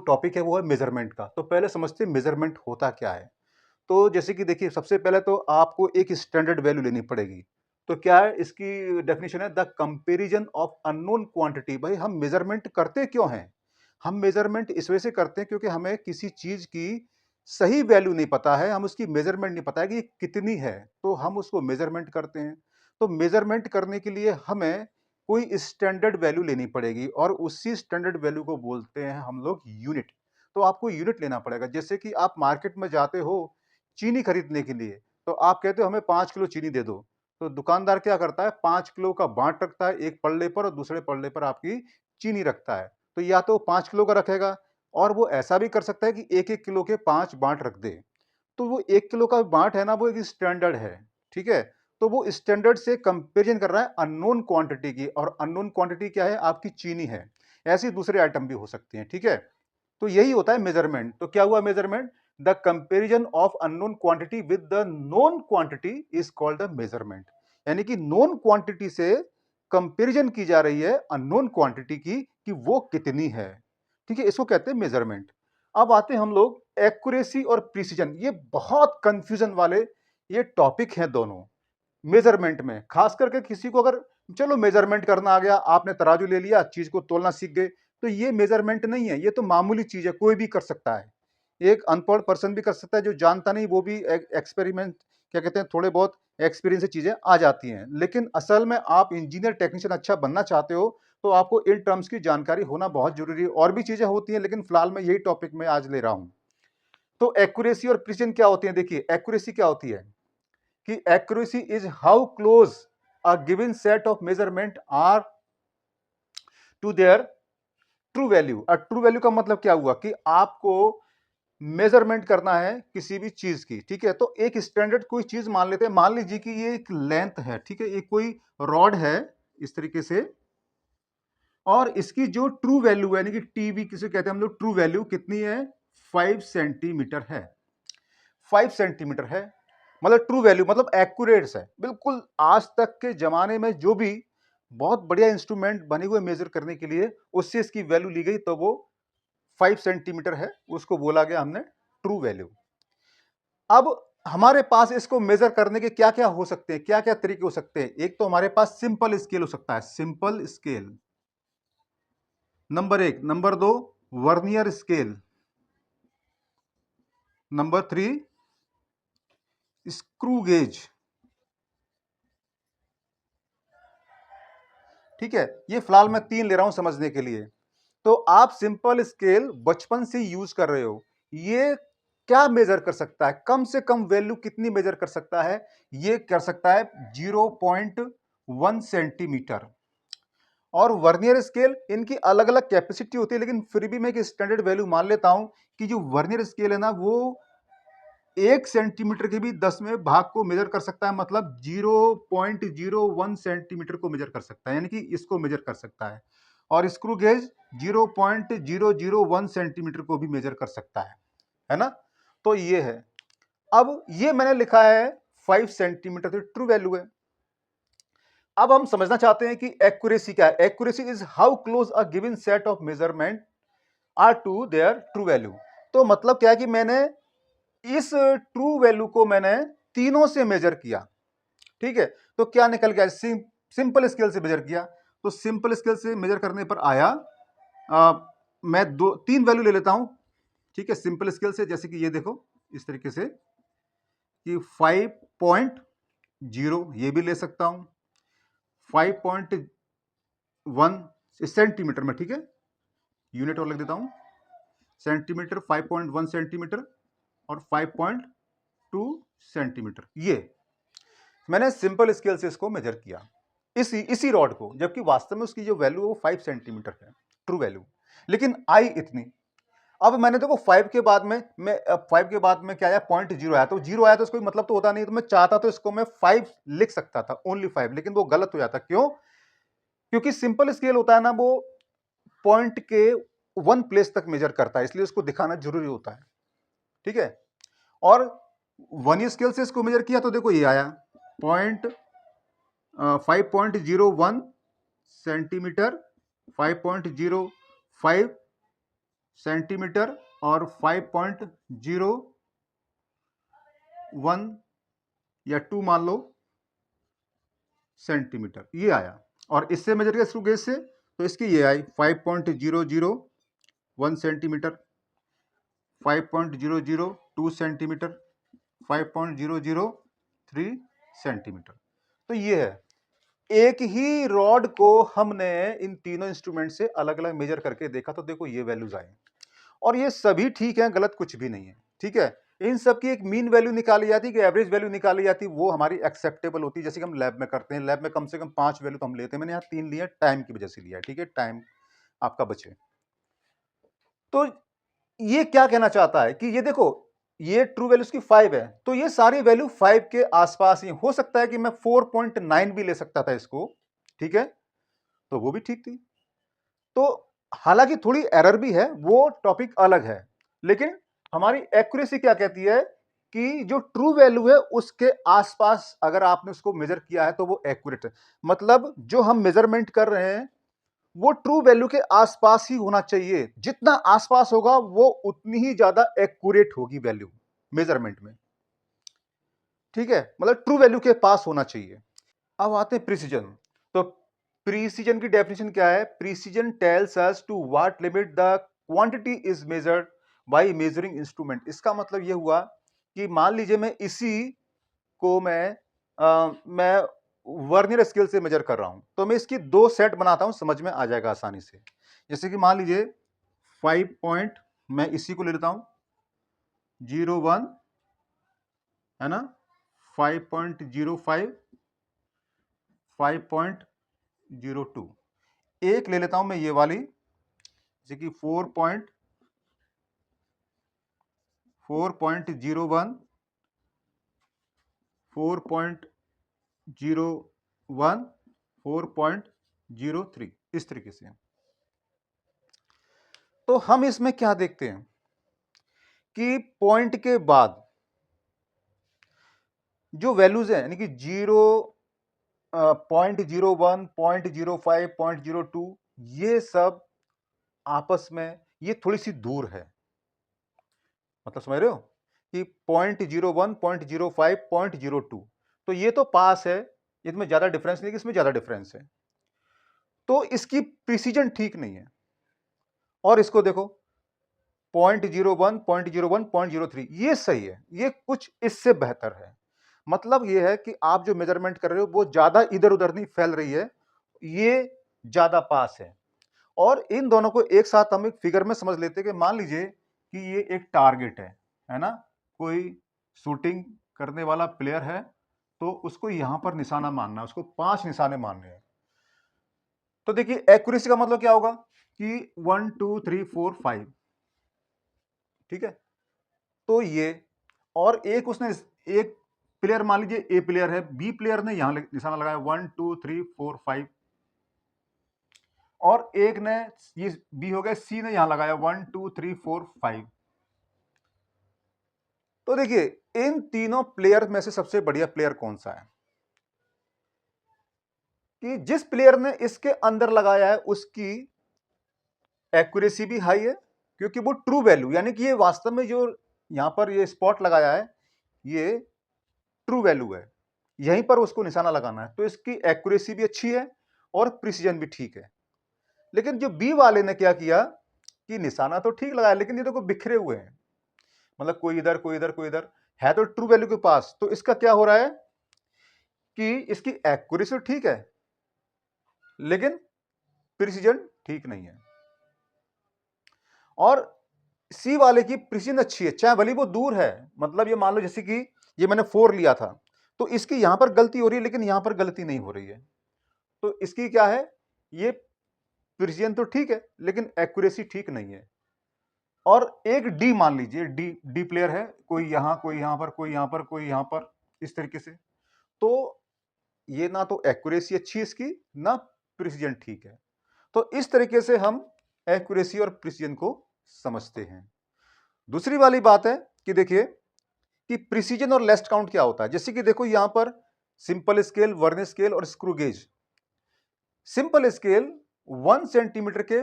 Topic है वो है मेज़रमेंट का। तो पहले समझते हैं मेज़रमेंट होता क्या है? तो जैसे कि देखिए सबसे पहले तो आपको एक स्टैंडर्ड वैल्यू लेनी पड़ेगी। तो क्या है इसकी डेफिनिशन है the comparison of unknown quantity. भाई हम मेज़रमेंट करते क्यों हैं? हम मेज़रमेंट इस वजह से करते हैं क्योंकि हमें किसी चीज़ की सही वैल्यू नहीं पता है, हम उसकी मेज़रमेंट नहीं पता है कि ये कितनी है, तो हम उसको मेज़रमेंट करते हैं। तो मेज़रमेंट करने के लिए हमें कोई स्टैंडर्ड वैल्यू लेनी पड़ेगी और उसी स्टैंडर्ड वैल्यू को बोलते हैं हम लोग यूनिट। तो आपको यूनिट लेना पड़ेगा। जैसे कि आप मार्केट में जाते हो चीनी खरीदने के लिए, तो आप कहते हो हमें 5 किलो चीनी दे दो। तो दुकानदार क्या करता है 5 किलो का बाँट रखता है, एक पल्ले पर और दूसरे पल्ले पर आपकी चीनी रखता है। तो या तो 5 किलो का रखेगा और वो ऐसा भी कर सकता है कि 1-1 किलो के 5 बाँट रख दे। तो वो 1 किलो का बाँट है ना, वो एक स्टैंडर्ड है, ठीक है? तो वो स्टैंडर्ड से कंपैरिज़न कर रहा है अननोन क्वांटिटी की, और अननोन क्वांटिटी क्या है? आपकी चीनी है। ऐसे ही दूसरे आइटम भी हो सकते हैं, ठीक है? तो यही होता है मेज़रमेंट। तो क्या हुआ measurement? The comparison of unknown quantity with the known quantity is called the measurement. यानी कि नोन क्वांटिटी से कंपैरिज़न की जा रही है अननोन क्वांटिटी की कि वो कितनी है। ठीक है? इसको कहते हैं मेज़रमेंट। अब आते हैं हम लोग एक्यूरेसी और प्रिसिजन। ये बहुत कन्फ्यूज़न वाले ये टॉपिक हैं दोनों। मेज़रमेंट में खास करके किसी को अगर चलो मेज़रमेंट करना आ गया, आपने तराजू ले लिया, चीज़ को तोलना सीख गए, तो ये मेज़रमेंट नहीं है, ये तो मामूली चीज़ है, कोई भी कर सकता है। एक अनपढ़ पर्सन भी कर सकता है, जो जानता नहीं वो भी एक्सपेरिमेंट क्या कहते हैं, थोड़े बहुत एक्सपीरियंस से चीज़ें आ जाती हैं। लेकिन असल में आप इंजीनियर टेक्नीशियन अच्छा बनना चाहते हो, तो आपको इन टर्म्स की जानकारी होना बहुत ज़रूरी है। और भी चीज़ें होती हैं, लेकिन फिलहाल मैं यही टॉपिक मैं आज ले रहा हूँ। तो एक्यूरेसी और प्रिसिजन क्या होती है? देखिए एक्यूरेसी क्या होती है कि accuracy is how close a given set of measurement are to their true value। True value का मतलब क्या हुआ कि आपको मेजरमेंट करना है किसी भी चीज की, ठीक है? तो एक स्टैंडर्ड कोई चीज मान लेते हैं, मान लीजिए कि ये एक लेंथ है, ठीक है? ये कोई रॉड है इस तरीके से, और इसकी जो ट्रू वैल्यू है यानी कि टीवी किसे कहते हैं हम लोग, ट्रू वैल्यू कितनी है? 5 सेंटीमीटर है। 5 सेंटीमीटर है, मतलब ट्रू वैल्यू मतलब एक्यूरेट है बिल्कुल। आज तक के जमाने में जो भी बहुत बढ़िया इंस्ट्रूमेंट बने हुए मेजर करने के लिए, उससे इसकी वैल्यू ली गई, तो वो 5 सेंटीमीटर है, उसको बोला गया हमने ट्रू वैल्यू। अब हमारे पास इसको मेजर करने के क्या क्या हो सकते हैं, क्या क्या तरीके हो सकते हैं? एक तो हमारे पास सिंपल स्केल हो सकता है, सिंपल स्केल नंबर एक। नंबर दो vernier scale. Number three screw gauge. ठीक है, ये फिलहाल मैं 3 ले रहा हूं समझने के लिए। तो आप सिंपल स्केल बचपन से यूज कर रहे हो, ये क्या मेजर कर सकता है? कम से कम वैल्यू कितनी मेजर कर सकता है? ये कर सकता है 0.1 सेंटीमीटर। और वर्नियर स्केल, इनकी अलग अलग कैपेसिटी होती है, लेकिन फिर भी मैं एक स्टैंडर्ड वैल्यू मान लेता हूं कि जो वर्नियर स्केल है ना, वो 1 सेंटीमीटर के भी 10वें भाग को मेजर कर सकता है, मतलब 0.01 सेंटीमीटर को मेजर कर सकता है, यानी कि इसको मेजर कर सकता है। और स्क्रू गेज 0.001 सेंटीमीटर को भी मेजर कर सकता है ना? तो ये है। अब ये मैंने लिखा है 5 सेंटीमीटर, तो ट्रू वैल्यू है। अब हम समझना चाहते हैं कि एक्यूरेसी क्या है। Accuracy is how close a given set of measurement are to their true value. तो मतलब क्या है कि मैंने इस ट्रू वैल्यू को मैंने तीनों से मेजर किया, ठीक है? तो क्या निकल गया? सिंपल स्केल से मेजर किया। तो सिंपल स्केल से मेजर करने पर आया, मैं दो तीन वैल्यू ले लेता हूं, ठीक है? सिंपल स्केल से, जैसे कि ये देखो इस तरीके से कि 5.0 ये भी ले सकता हूं, 5.1 सेंटीमीटर में, ठीक है? यूनिट और लिख देता हूं, सेंटीमीटर 5.1 सेंटीमीटर और 5.2 सेंटीमीटर। ये मैंने सिंपल स्केल से इसको मेजर किया, इसी रॉड को, जबकि वास्तव में उसकी जो वैल्यू है वो 5 सेंटीमीटर है, ट्रू वैल्यू। लेकिन आई इतनी। अब मैंने देखो 5 के बाद में क्या आया? 0.0 आया। तो 0 आया तो इसको मतलब तो होता नहीं, तो मैं चाहता तो इसको मैं 5 लिख सकता था, ओनली 5, लेकिन वो गलत हो जाता। क्यों? क्योंकि सिंपल स्केल होता है ना, वो पॉइंट के 1 प्लेस तक मेजर करता है, इसलिए उसको दिखाना जरूरी होता है, ठीक है? और 1 स्केल से इसको मेजर किया तो देखो ये आया 5.01 सेंटीमीटर, 5.05 सेंटीमीटर और 5.01 या 2 मान लो सेंटीमीटर, ये आया। और इससे मेजर किया स्क्रू गेज से, तो इसकी ये आई 5.001 सेंटीमीटर, 5.002 सेंटीमीटर, 5.003 सेंटीमीटर। तो ये है, एक ही रॉड को हमने इन तीनों इंस्ट्रूमेंट से अलग अलग मेजर करके देखा, तो देखो ये वैल्यूज आए और ये सभी ठीक है, गलत कुछ भी नहीं है। ठीक है, इन सब की एक मीन वैल्यू निकाली जाती है, एवरेज वैल्यू निकाली जाती है, वो हमारी एक्सेप्टेबल होती है। जैसे कि हम लैब में करते हैं, लैब में कम से कम 5 वैल्यू तो हम लेते हैं, मैंने यहाँ 3 लिया, टाइम की वजह से लिया है। ठीक है, टाइम आपका बचे। तो ये क्या कहना चाहता है कि ये देखो, ये ट्रू वैल्यू इसकी 5 है, तो ये सारी वैल्यू 5 के आसपास ही हो सकता है कि मैं 4.9 भी ले सकता था इसको। ठीक है, तो वो भी ठीक थी। तो हालांकि थोड़ी एरर भी है, वो टॉपिक अलग है, लेकिन हमारी एक्यूरेसी क्या कहती है कि जो ट्रू वैल्यू है उसके आसपास अगर आपने उसको मेजर किया है तो वो एक्यूरेट है। मतलब जो हम मेजरमेंट कर रहे हैं वो ट्रू वैल्यू के आसपास ही होना चाहिए, जितना आसपास होगा वो उतनी ही ज्यादा एक्यूरेट होगी वैल्यू मेजरमेंट में। ठीक है, मतलब ट्रू वैल्यू के पास होना चाहिए। अब आते हैं प्रिसीजन। तो प्रिसीजन की डेफिनेशन क्या है? Precision tells us to what limit the quantity is measured by measuring instrument. इसका मतलब यह हुआ कि मान लीजिए मैं इसी को मैं वर्नियर स्केल से मेजर कर रहा हूं, तो मैं इसकी 2 सेट बनाता हूं, समझ में आ जाएगा आसानी से। जैसे कि मान लीजिए 5 पॉइंट, मैं इसी को ले लेता हूं 01, है ना, 5.05, 5.02। एक ले लेता हूं मैं ये वाली, जैसे कि 4.01, 4.01, 4.03, इस तरीके से। तो हम इसमें क्या देखते हैं कि पॉइंट के बाद जो वैल्यूज है, यानी कि 0.01, 0.05, 0.02, ये सब आपस में ये थोड़ी सी दूर है। मतलब समझ रहे हो कि 0.01, 0.05, 0.02, तो ये तो पास है, इसमें ज्यादा डिफरेंस नहीं, इसमें ज्यादा डिफरेंस है, तो इसकी प्रिसीजन ठीक नहीं है। और इसको देखो 0.01, 0.01, 0.03, ये सही है, ये कुछ इससे बेहतर है। मतलब ये है कि आप जो मेजरमेंट कर रहे हो वो ज्यादा इधर उधर नहीं फैल रही है, ये ज्यादा पास है। और इन दोनों को एक साथ हम एक फिगर में समझ लेते हैं कि मान लीजिए कि ये एक टारगेट है ना, कोई शूटिंग करने वाला प्लेयर है, तो उसको यहां पर निशाना मारना है, उसको 5 निशाने मारने हैं। तो देखिए एक्यूरेसी का मतलब क्या होगा कि 1 2 3 4 5, ठीक है। तो ये, और एक उसने, एक प्लेयर मान लीजिए ए प्लेयर है, बी प्लेयर ने यहां निशाना लगाया 1 2 3 4 5, और एक ने, ये बी हो गया, सी ने यहां लगाया 1 2 3 4 5। तो देखिए इन तीनों प्लेयर में से सबसे बढ़िया प्लेयर कौन सा है? कि जिस प्लेयर ने इसके अंदर लगाया है उसकी एक्यूरेसी भी हाई है, क्योंकि वो ट्रू वैल्यू, यानी कि ये वास्तव में जो यहां पर ये स्पॉट लगाया है ये ट्रू वैल्यू है, यहीं पर उसको निशाना लगाना है, तो इसकी एक्यूरेसी भी अच्छी है और प्रिसीजन भी ठीक है। लेकिन जो बी वाले ने क्या किया कि निशाना तो ठीक लगाया, लेकिन ये देखो बिखरे हुए हैं, मतलब कोई इधर कोई इधर कोई इधर, है तो ट्रू वैल्यू के पास, तो इसका क्या हो रहा है कि इसकी एक्यूरेसी ठीक है लेकिन प्रिसीजन ठीक नहीं है। और सी वाले की प्रिसीजन अच्छी है, चाहे भले वो दूर है, मतलब ये मान लो जैसे कि ये मैंने 4 लिया था, तो इसकी यहां पर गलती हो रही है लेकिन यहां पर गलती नहीं हो रही है, तो इसकी क्या है, ये प्रिसीजन तो ठीक है लेकिन एक्यूरेसी ठीक नहीं है। और एक डी मान लीजिए, डी डी प्लेयर है, कोई यहां कोई यहां पर कोई यहां पर कोई यहां पर, इस तरीके से, तो ये ना तो एक्यूरेसी अच्छी है इसकी, ना प्रिसीजन ठीक है। तो इस तरीके से हम एक्यूरेसी और प्रिसीजन को समझते हैं। दूसरी वाली बात है कि देखिए कि प्रिसीजन और लेस्ट काउंट क्या होता है। जैसे कि देखो यहां पर सिंपल स्केल, वर्नियर स्केल और screw gauge. Simple scale 1 centimetre के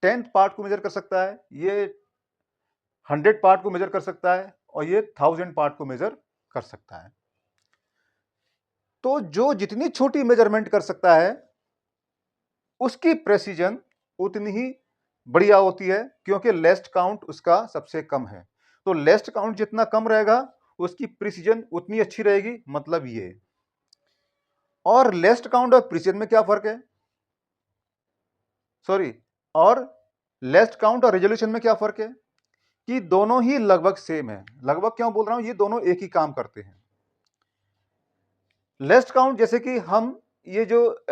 10th पार्ट को मेजर कर सकता है, ये 100 पार्ट को मेजर कर सकता है और ये 1000 पार्ट को मेजर कर सकता है। तो जो जितनी छोटी मेजरमेंट कर सकता है उसकी प्रेसिजन उतनी ही बढ़िया होती है, क्योंकि लेस्ट काउंट उसका सबसे कम है। तो लेस्ट काउंट जितना कम रहेगा उसकी प्रिसीजन उतनी अच्छी रहेगी, मतलब ये। और लेस्ट काउंट और प्रिसीजन में क्या फर्क है, सॉरी, और लेस्ट काउंट और रेजोल्यूशन में क्या फर्क है कि दोनों ही लगभग सेम है। लगभग क्यों बोल रहा हूं, ये दोनों एक ही काम करते हैं। लेस्ट काउंट जैसे कि हम ये जो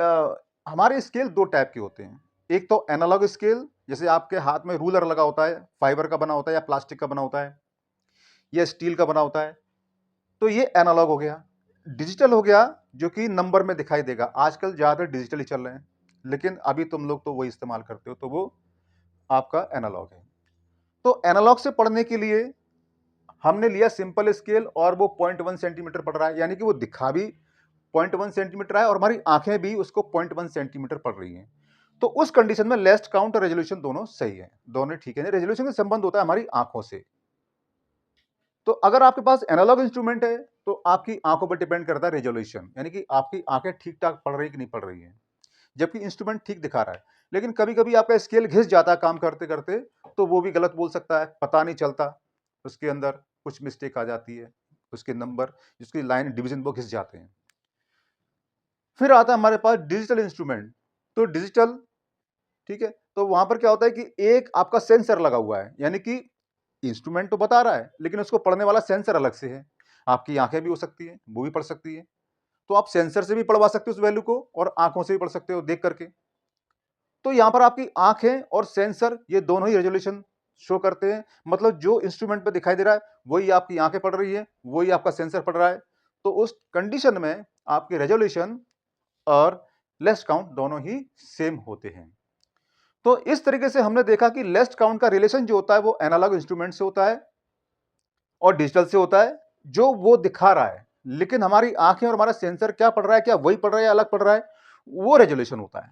हमारे स्केल दो टाइप के होते हैं। एक तो एनालॉग स्केल, जैसे आपके हाथ में रूलर लगा होता है, फाइबर का बना होता है या प्लास्टिक का बना होता है या स्टील का बना होता है, तो ये एनालॉग हो गया। डिजिटल हो गया जो कि नंबर में दिखाई देगा। आजकल ज्यादातर डिजिटल ही चल रहे हैं, लेकिन अभी तुम लोग तो वही इस्तेमाल करते हो, तो वो आपका एनालॉग है। तो एनालॉग से पढ़ने के लिए हमने लिया सिंपल स्केल और वो 0.1 सेंटीमीटर पड़ रहा है, यानी कि वो दिखा भी 0.1 सेंटीमीटर है और हमारी आंखें भी उसको 0.1 सेंटीमीटर पड़ रही हैं। तो उस कंडीशन में लेस्ट काउंट और रेजोल्यूशन दोनों सही है, दोनों ठीक है। रेजोल्यूशन का संबंध होता है हमारी आंखों से। तो अगर आपके पास एनालॉग इंस्ट्रूमेंट है तो आपकी आंखों पर डिपेंड करता है रेजोल्यूशन, यानी कि आपकी आंखें ठीक ठाक पड़ रही कि नहीं पड़ रही है, जबकि इंस्ट्रूमेंट ठीक दिखा रहा है। लेकिन कभी कभी आपका स्केल घिस जाता है काम करते करते, तो वो भी गलत बोल सकता है, पता नहीं चलता, उसके अंदर कुछ मिस्टेक आ जाती है, उसके नंबर, जिसकी लाइन डिवीजन वो घिस जाते हैं। फिर आता है हमारे पास डिजिटल इंस्ट्रूमेंट। तो डिजिटल, ठीक है, तो वहां पर क्या होता है कि एक आपका सेंसर लगा हुआ है, यानी कि इंस्ट्रूमेंट तो बता रहा है लेकिन उसको पढ़ने वाला सेंसर अलग से है। आपकी आंखें भी हो सकती है, वो भी पढ़ सकती है, तो आप सेंसर से भी पढ़वा सकते हो उस वैल्यू को और आंखों से भी पढ़ सकते हो देख करके। तो यहां पर आपकी आंखें और सेंसर ये दोनों ही रेजोल्यूशन शो करते हैं, मतलब जो इंस्ट्रूमेंट पे दिखाई दे रहा है वही आपकी आंखें पढ़ रही है, वही आपका सेंसर पढ़ रहा है। तो उस कंडीशन में आपके रेजोल्यूशन और लेस्ट काउंट दोनों ही सेम होते हैं। तो इस तरीके से हमने देखा कि लेस्ट काउंट का रिलेशन जो होता है वो एनालॉग इंस्ट्रूमेंट से होता है और डिजिटल से होता है, जो वो दिखा रहा है। लेकिन हमारी आंखें और हमारा सेंसर क्या पढ़ रहा है, क्या वही पढ़ रहा है या अलग पढ़ रहा है, वो रेजोल्यूशन होता है।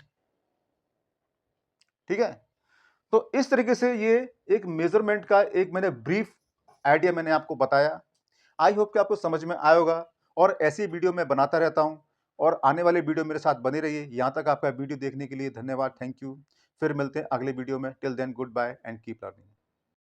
ठीक है, तो इस तरीके से ये एक मेजरमेंट का एक मैंने ब्रीफ आइडिया मैंने आपको बताया। आई होप कि आपको समझ में आया होगा, और ऐसी वीडियो मैं बनाता रहता हूं और आने वाले वीडियो मेरे साथ बने रहिए। यहां तक आपका वीडियो देखने के लिए धन्यवाद, थैंक यू। फिर मिलते हैं अगले वीडियो में। Till then goodbye and keep learning.